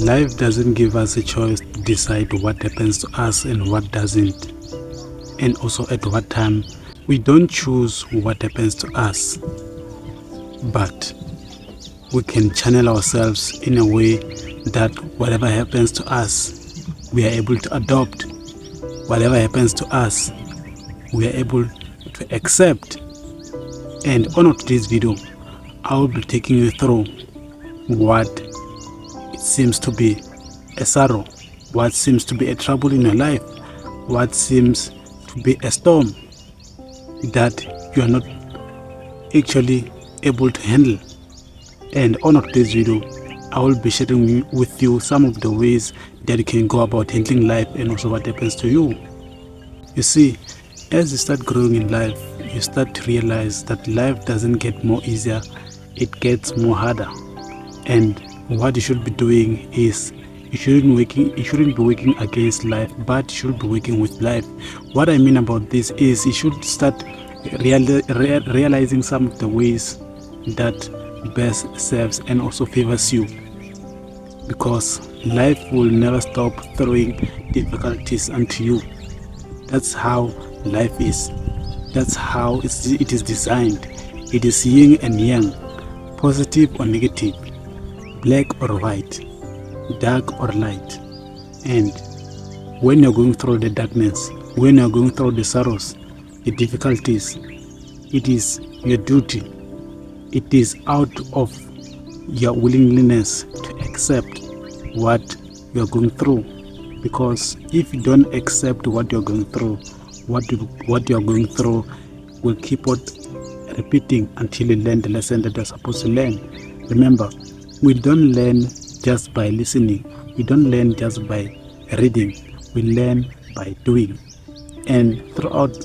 Life doesn't give us a choice to decide what happens to us and what doesn't, and also at what time. We don't choose what happens to us, but we can channel ourselves in a way that whatever happens to us, we are able to adopt. Whatever happens to us, we are able to accept. And on today's video, I will be taking you through what it seems to be a sorrow, what seems to be a trouble in your life, what seems to be a storm that you are not actually able to handle. And on today's video, I will be sharing with you some of the ways that you can go about handling life and also what happens to you. You see, as you start growing in life, you start to realize that life doesn't get more easier, it gets more harder. And what you should be doing is you shouldn't be working against life, but you should be working with life. What I mean about this is you should start realizing some of the ways that best serves and also favors you, because life will never stop throwing difficulties onto you. That's how life is. That's how it is designed. It is yin and yang, positive or negative, black or white, dark or light. And when you're going through the darkness, when you're going through the sorrows, the difficulties, it is your duty. It is out of your willingness to accept what you're going through. Because if you don't accept what you're going through, what you're going through will keep on repeating until you learn the lesson that you're supposed to learn. Remember, we don't learn just by listening. We don't learn just by reading. We learn by doing. And throughout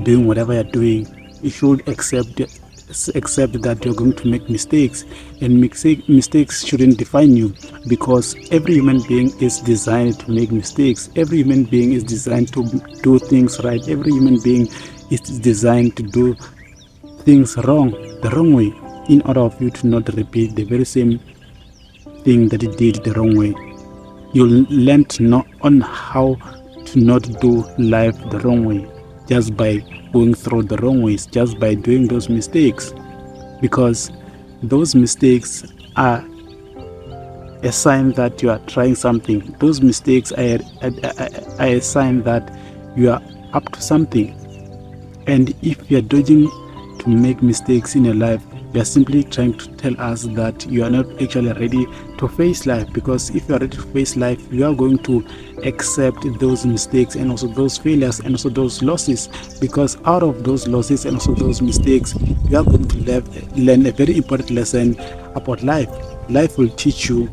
doing whatever you're doing, you should accept that you're going to make mistakes, and mistakes shouldn't define you, because every human being is designed to make mistakes. Every human being is designed to do things right. Every human being is designed to do things the wrong way, in order for you to not repeat the very same thing that you did the wrong way. You'll learn to know on how to not do life the wrong way, just by going through the wrong ways, just by doing those mistakes, because those mistakes are a sign that you are trying something. Those mistakes are a sign that you are up to something. And if you are dodging to make mistakes in your life, you are simply trying to tell us that you are not actually ready to face life. Because if you are ready to face life, you are going to accept those mistakes and also those failures and also those losses, because out of those losses and also those mistakes, you are going to learn a very important lesson about life. Life will teach you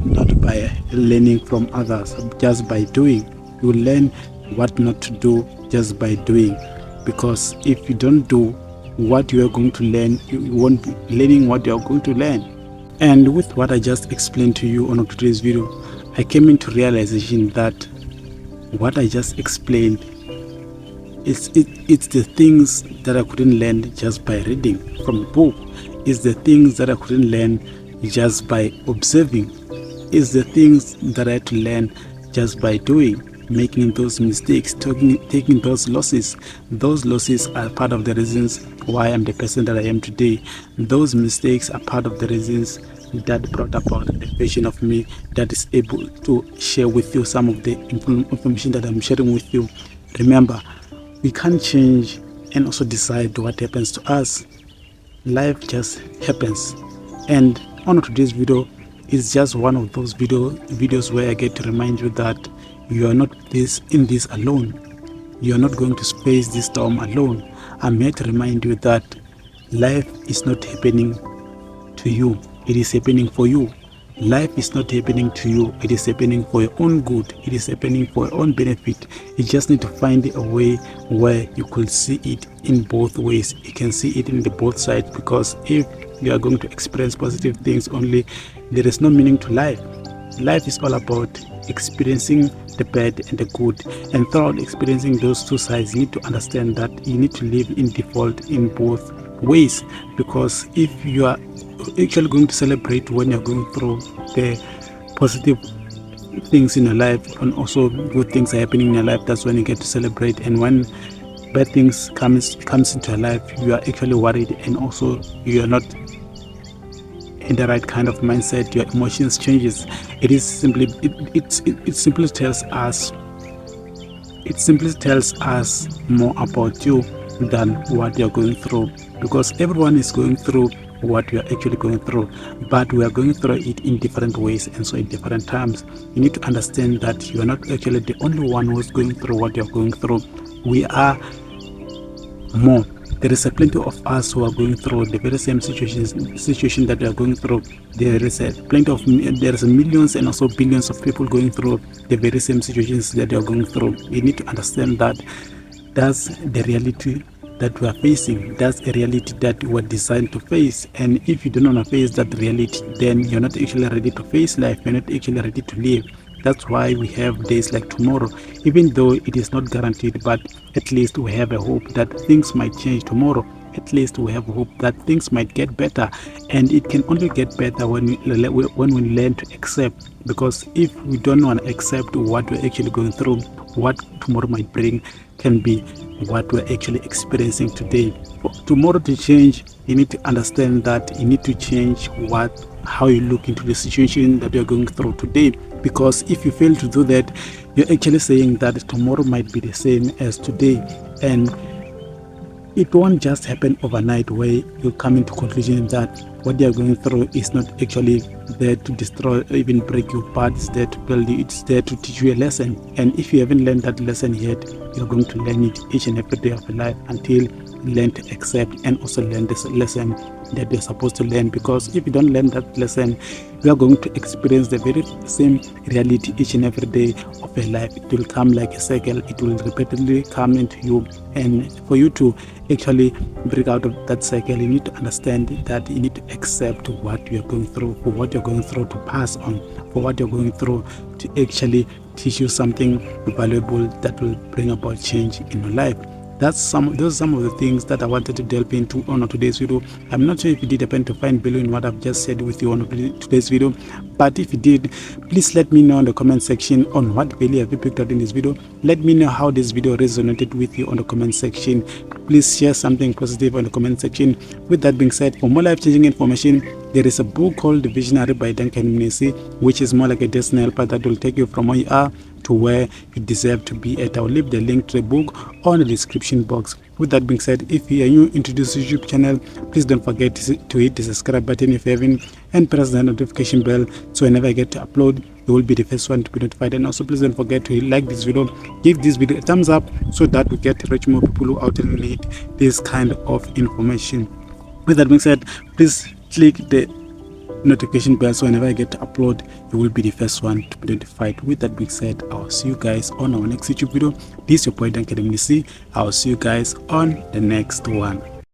not by learning from others, just by doing. You will learn what not to do just by doing, because if you don't do what you are going to learn, you won't be learning what you are going to learn. And with what I just explained to you on today's video, I came into realization that what I just explained it's the things that I couldn't learn just by reading from a book. It's the things that I couldn't learn just by observing. It's the things that I had to learn just by doing, making those mistakes, taking those losses. Those losses are part of the reasons why I'm the person that I am today. Those mistakes are part of the reasons that brought about the version of me that is able to share with you some of the information that I'm sharing with you. Remember, we can't change and also decide what happens to us. Life just happens. And on today's video is just one of those videos where I get to remind you that you are not in this alone. You are not going to face this storm alone. I'm here to remind you that life is not happening to you. It is happening for you. Life is not happening to you. It is happening for your own good. It is happening for your own benefit. You just need to find a way where you could see it in both ways. You can see it in the both sides, because if you are going to experience positive things only, there is no meaning to life. Life is all about experiencing the bad and the good, and throughout experiencing those two sides, you need to understand that you need to live in default in both ways. Because if you are actually going to celebrate when you're going through the positive things in your life and also good things are happening in your life, that's when you get to celebrate. And when bad things comes into your life, you are actually worried, and also you are not in the right kind of mindset. Your emotions changes. It simply tells us more about you than what you're going through, because everyone is going through what we are actually going through, but we are going through it in different ways and so in different times. You need to understand that you are not actually the only one who's going through what you're going through. We are more. There is a plenty of us who are going through the very same situation that we are going through. There is millions and also billions of people going through the very same situations that they are going through. You need to understand that that's the reality that we are facing. That's a reality that we were designed to face. And if you don't want to face that reality, then you're not actually ready to face life. You're not actually ready to live. That's why we have days like tomorrow, even though it is not guaranteed, but at least we have a hope that things might change tomorrow. At least we have hope that things might get better, and it can only get better when we learn to accept. Because if we don't want to accept what we're actually going through, what tomorrow might bring can be what we're actually experiencing today. For tomorrow to change, you need to understand that you need to change how you look into the situation that you're going through today. Because if you fail to do that, you're actually saying that tomorrow might be the same as today, and it won't just happen overnight where you come into conclusion that what you're going through is not actually there to destroy or even break you, but it's there to build you, it's there to teach you a lesson. And if you haven't learned that lesson yet, you're going to learn it each and every day of your life until you learn to accept and also learn this lesson that you're supposed to learn. Because if you don't learn that lesson, you are going to experience the very same reality each and every day of your life. It will come like a cycle. It will repeatedly come into you, and for you to actually break out of that cycle, you need to understand that you need to accept what you're going through, for what you're going through to pass on, for what you're going through to actually teach you something valuable that will bring about change in your life. Those are some of the things that I wanted to delve into on today's video. I'm not sure if you did happen to find value in what I've just said with you on today's video, but if you did, please let me know in the comment section on what value have you picked out in this video. Let me know how this video resonated with you on the comment section. Please share something positive on the comment section. With that being said, for more life-changing information, there is a book called The Visionary by Duncan Mnisi, which is more like a destiny helper that will take you from where you are to where you deserve to be at. I'll leave the link to the book on the description box. With that being said, if you are new into this YouTube channel, please don't forget to hit the subscribe button if you haven't, and press the notification bell so whenever I get to upload, you will be the first one to be notified. And also please don't forget to like this video, give this video a thumbs up so that we get to reach more people who out there need this kind of information. With that being said, please click the notification bell so whenever I get to upload, you will be the first one to be notified. With that being said, I'll see you guys on our next YouTube video. This is your boy Duncan Mnisi. I'll see you guys on the next one.